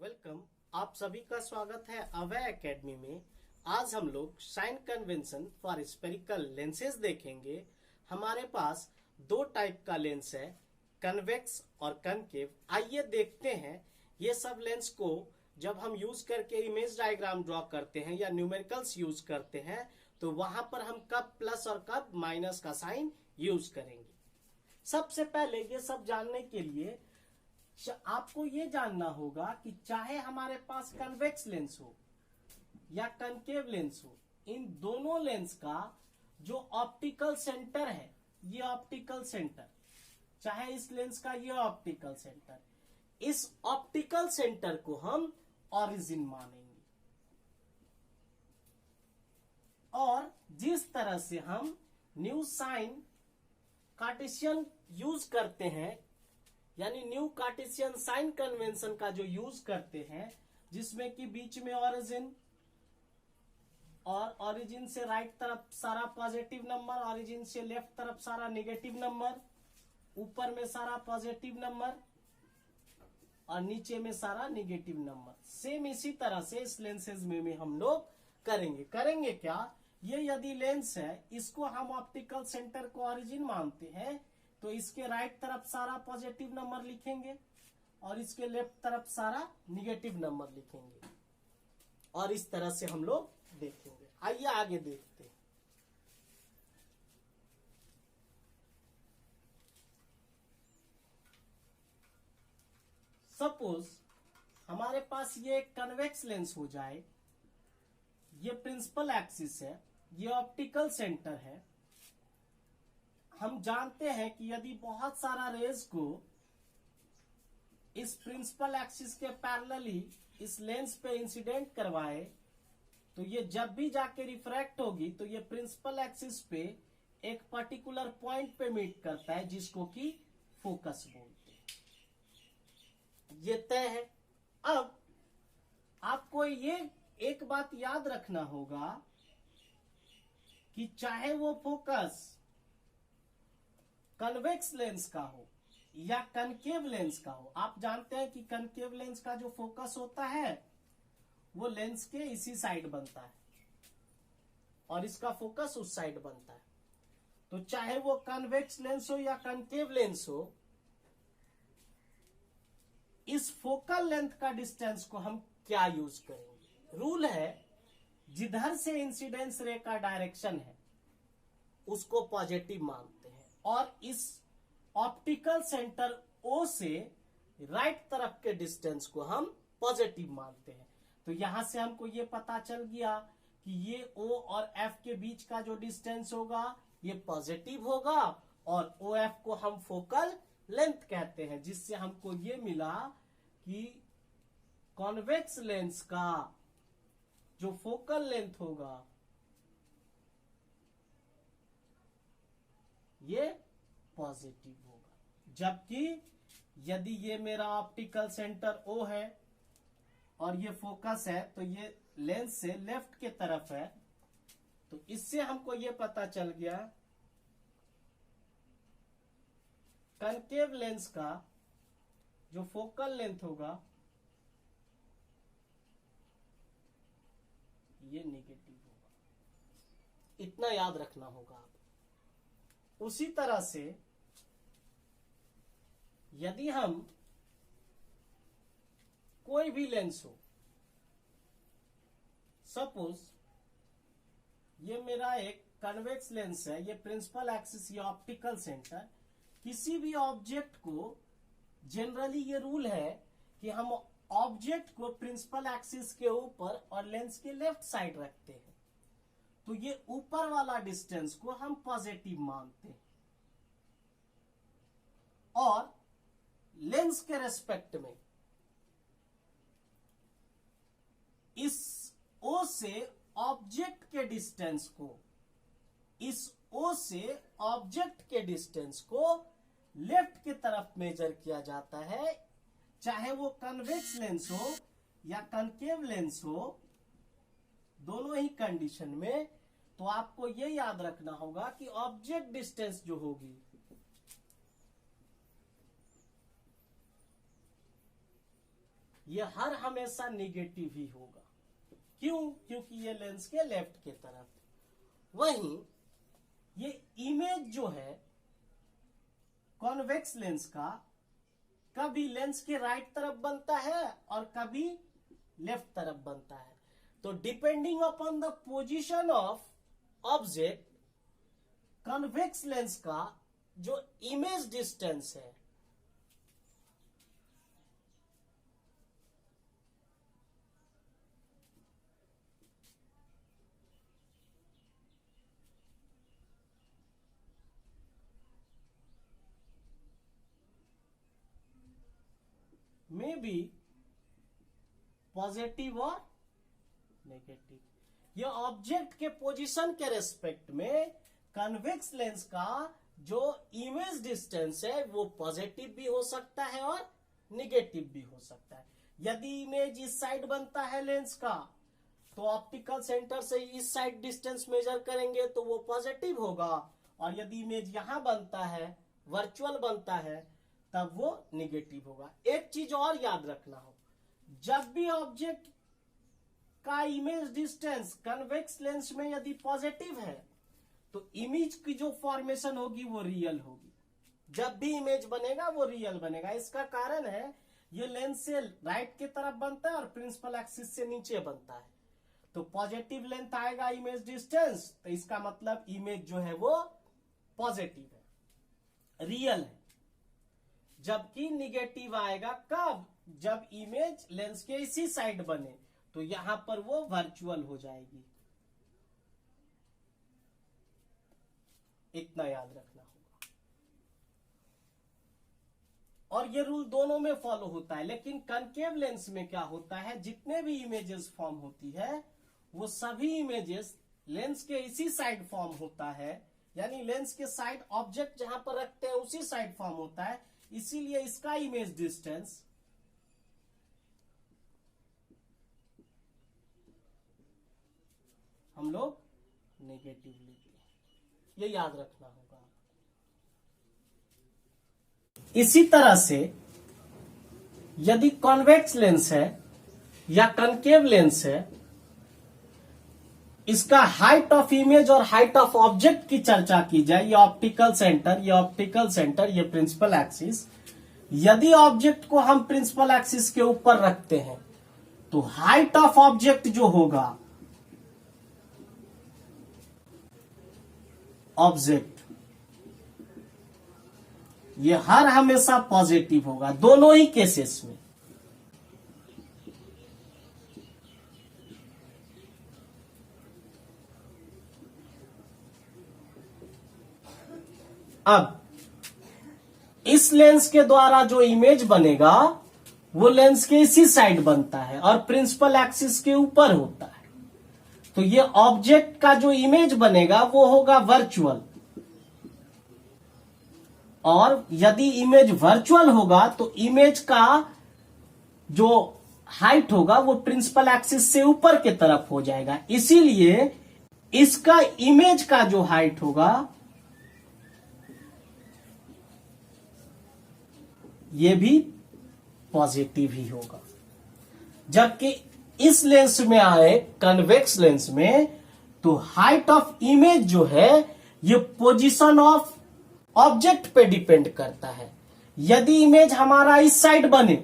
Welcome. आप सभी का स्वागत है अवय एकेडमी में। आज हम लोग sign convention for spherical lenses देखेंगे। हमारे पास दो टाइप का लेंस है, कन्वेक्स और कनकेव। आइए देखते हैं ये सब लेंस को जब हम यूज करके इमेज डायग्राम ड्रॉ करते हैं या न्यूमेरिकल्स यूज करते हैं तो वहां पर हम कब प्लस और कब माइनस का साइन यूज करेंगे। सबसे पहले ये सब जानने के लिए आपको ये जानना होगा कि चाहे हमारे पास कन्वेक्स लेंस हो या कनकेव लेंस हो, इन दोनों लेंस का जो ऑप्टिकल सेंटर है, ये ऑप्टिकल सेंटर, चाहे इस लेंस का ये ऑप्टिकल सेंटर, इस ऑप्टिकल सेंटर को हम ओरिजिन मानेंगे। और जिस तरह से हम न्यू साइन कार्टेशियन यूज करते हैं, यानी न्यू कार्टेशियन साइन कन्वेंशन का जो यूज करते हैं, जिसमें कि बीच में ओरिजिन और ओरिजिन से राइट तरफ सारा पॉजिटिव नंबर, ओरिजिन से लेफ्ट तरफ सारा नेगेटिव नंबर, ऊपर में सारा पॉजिटिव नंबर और नीचे में सारा नेगेटिव नंबर। सेम इसी तरह से इस लेंसेज में हम लोग करेंगे क्या, ये यदि लेंस है, इसको हम ऑप्टिकल सेंटर को ओरिजिन मानते हैं तो इसके राइट तरफ सारा पॉजिटिव नंबर लिखेंगे और इसके लेफ्ट तरफ सारा निगेटिव नंबर लिखेंगे और इस तरह से हम लोग देखेंगे। आइए आगे देखते हैं। सपोज हमारे पास ये एक कन्वेक्स लेंस हो जाए, ये प्रिंसिपल एक्सिस है, ये ऑप्टिकल सेंटर है। हम जानते हैं कि यदि बहुत सारा रेज को इस प्रिंसिपल एक्सिस के पैरेलली इस लेंस पे इंसिडेंट करवाए तो ये जब भी जाके रिफ्रैक्ट होगी तो ये प्रिंसिपल एक्सिस पे एक पर्टिकुलर पॉइंट पे मीट करता है, जिसको कि फोकस बोलते हैं। ये तय है। अब आपको ये एक बात याद रखना होगा कि चाहे वो फोकस कन्वेक्स लेंस का हो या कनकेव लेंस का हो, आप जानते हैं कि कनकेव लेंस का जो फोकस होता है वो लेंस के इसी साइड बनता है और इसका फोकस उस साइड बनता है। तो चाहे वो कन्वेक्स लेंस हो या कनकेव लेंस हो, इस फोकल लेंथ का डिस्टेंस को हम क्या यूज करेंगे। रूल है, जिधर से इंसिडेंस रे का डायरेक्शन है उसको पॉजिटिव मानते हैं और इस ऑप्टिकल सेंटर O से राइट तरफ के डिस्टेंस को हम पॉजिटिव मानते हैं। तो यहां से हमको ये पता चल गया कि ये O और F के बीच का जो डिस्टेंस होगा ये पॉजिटिव होगा और OF को हम फोकल लेंथ कहते हैं, जिससे हमको ये मिला कि कॉन्वेक्स लेंस का जो फोकल लेंथ होगा ये पॉजिटिव होगा, जबकि यदि ये मेरा ऑप्टिकल सेंटर O है और ये फोकस है तो ये लेंस से लेफ्ट के तरफ है, तो इससे हमको ये पता चल गया कनकेव लेंस का जो फोकल लेंथ होगा ये नेगेटिव होगा। इतना याद रखना होगा आप। उसी तरह से यदि हम कोई भी लेंस हो, सपोज ये मेरा एक कन्वेक्स लेंस है, ये प्रिंसिपल एक्सिस, ये ऑप्टिकल सेंटर, किसी भी ऑब्जेक्ट को जनरली ये रूल है कि हम ऑब्जेक्ट को प्रिंसिपल एक्सिस के ऊपर और लेंस के लेफ्ट साइड रखते हैं, तो ये ऊपर वाला डिस्टेंस को हम पॉजिटिव मानते हैं और लेंस के रेस्पेक्ट में इस O से ऑब्जेक्ट के डिस्टेंस को, इस O से ऑब्जेक्ट के डिस्टेंस को लेफ्ट की तरफ मेजर किया जाता है, चाहे वो कन्वेक्स लेंस हो या कनकेव लेंस हो, दोनों ही कंडीशन में। तो आपको ये याद रखना होगा कि ऑब्जेक्ट डिस्टेंस जो होगी ये हर हमेशा निगेटिव ही होगा। क्यों? क्योंकि ये लेंस के लेफ्ट के तरफ। वहीं ये इमेज जो है कॉन्वेक्स लेंस का, कभी लेंस के राइट तरफ बनता है और कभी लेफ्ट तरफ बनता है। तो depending upon the position of object, convex lens का जो इमेज डिस्टेंस है में भी पॉजिटिव और नेगेटिव। ये ऑब्जेक्ट के पोजीशन के रेस्पेक्ट में कन्वेक्स लेंस का जो इमेज डिस्टेंस है वो पॉजिटिव भी हो सकता है और निगेटिव भी हो सकता है। यदि इमेज इस साइड बनता है लेंस का, तो ऑप्टिकल सेंटर से इस साइड डिस्टेंस मेजर करेंगे तो वो पॉजिटिव होगा, और यदि इमेज यहां बनता है, वर्चुअल बनता है, तब वो निगेटिव होगा। एक चीज और याद रखना हो, जब भी ऑब्जेक्ट का इमेज डिस्टेंस कन्वेक्स लेंस में यदि पॉजिटिव है तो इमेज की जो फॉर्मेशन होगी वो रियल होगी। जब भी इमेज बनेगा वो रियल बनेगा। इसका कारण है ये लेंस से राइट की तरफ बनता है और प्रिंसिपल एक्सिस से नीचे बनता है। तो पॉजिटिव लेंथ आएगा इमेज डिस्टेंस, तो इसका मतलब इमेज जो है वो पॉजिटिव है, रियल है। जबकि निगेटिव आएगा कब? जब इमेज लेंस के इसी साइड बने, तो यहां पर वो वर्चुअल हो जाएगी। इतना याद रखना होगा। और ये रूल दोनों में फॉलो होता है, लेकिन कनकेव लेंस में क्या होता है, जितने भी इमेजेस फॉर्म होती है वो सभी इमेजेस लेंस के इसी साइड फॉर्म होता है, यानी लेंस के साइड ऑब्जेक्ट जहां पर रखते हैं उसी साइड फॉर्म होता है। इसीलिए इसका इमेज डिस्टेंस हम लोग नेगेटिव लेते हैं। ये याद रखना होगा। इसी तरह से यदि कॉन्वेक्स लेंस है या कनकेव लेंस है, इसका हाइट ऑफ इमेज और हाइट ऑफ ऑब्जेक्ट की चर्चा की जाए, ये ऑप्टिकल सेंटर, ये प्रिंसिपल एक्सिस। यदि ऑब्जेक्ट को हम प्रिंसिपल एक्सिस के ऊपर रखते हैं तो हाइट ऑफ ऑब्जेक्ट जो होगा, ऑब्जेक्ट, ये हर हमेशा पॉजिटिव होगा दोनों ही केसेस में। अब इस लेंस के द्वारा जो इमेज बनेगा वो लेंस के इसी साइड बनता है और प्रिंसिपल एक्सिस के ऊपर होता है। तो ये ऑब्जेक्ट का जो इमेज बनेगा वो होगा वर्चुअल, और यदि इमेज वर्चुअल होगा तो इमेज का जो हाइट होगा वो प्रिंसिपल एक्सिस से ऊपर की तरफ हो जाएगा। इसीलिए इसका इमेज का जो हाइट होगा ये भी पॉजिटिव ही होगा। जबकि इस लेंस में आए कन्वेक्स लेंस में तो हाइट ऑफ इमेज जो है ये पोजीशन ऑफ ऑब्जेक्ट पे डिपेंड करता है। यदि इमेज हमारा इस साइड बने,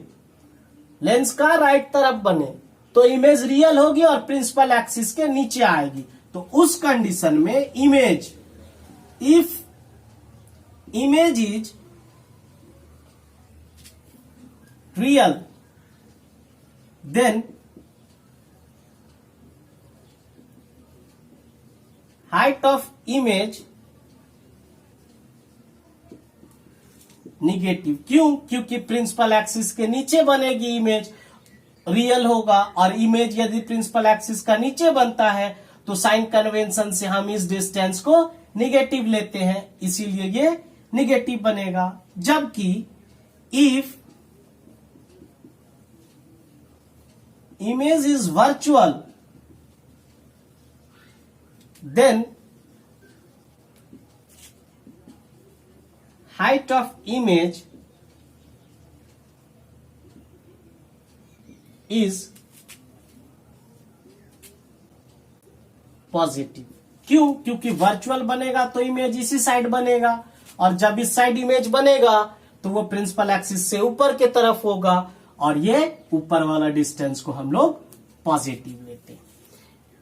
लेंस का राइट तरफ बने, तो इमेज रियल होगी और प्रिंसिपल एक्सिस के नीचे आएगी। तो उस कंडीशन में image, if image is real, then height of image negative. क्यों? क्योंकि प्रिंसिपल एक्सिस के नीचे बनेगी इमेज, रियल होगा, और इमेज यदि प्रिंसिपल एक्सिस का नीचे बनता है तो साइन कन्वेंशन से हम इस डिस्टेंस को निगेटिव लेते हैं, इसीलिए ये निगेटिव बनेगा। जबकि if image is virtual, then height of image is positive. क्यों? क्योंकि वर्चुअल बनेगा तो इमेज इसी साइड बनेगा, और जब इस साइड इमेज बनेगा तो वो प्रिंसिपल एक्सिस से ऊपर की तरफ होगा, और ये ऊपर वाला डिस्टेंस को हम लोग पॉजिटिव लेते हैं।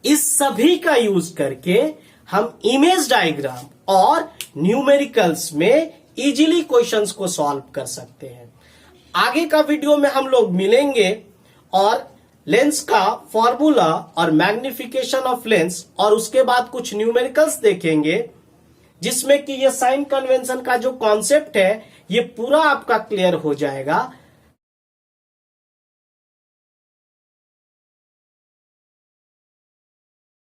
इस सभी का यूज करके हम इमेज डायग्राम और न्यूमेरिकल्स में इजीली क्वेश्चंस को सॉल्व कर सकते हैं। आगे का वीडियो में हम लोग मिलेंगे और लेंस का फॉर्मूला और मैग्निफिकेशन ऑफ लेंस और उसके बाद कुछ न्यूमेरिकल्स देखेंगे, जिसमें कि ये साइन कन्वेंशन का जो कॉन्सेप्ट है ये पूरा आपका क्लियर हो जाएगा।